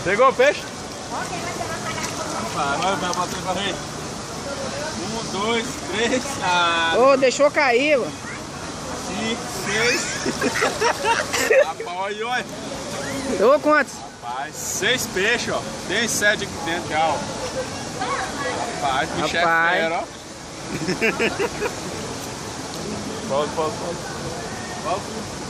Pegou o peixe? Vai bater pra rede. 1, 2, 3, Ô, deixou cair, mano. 5, 6. Rapaz, olha. Ô, quantos? Rapaz, 6 peixes, ó. Tem 7 aqui dentro já, ó. Rapaz, o bicho é fera, ó. Volta. Volta.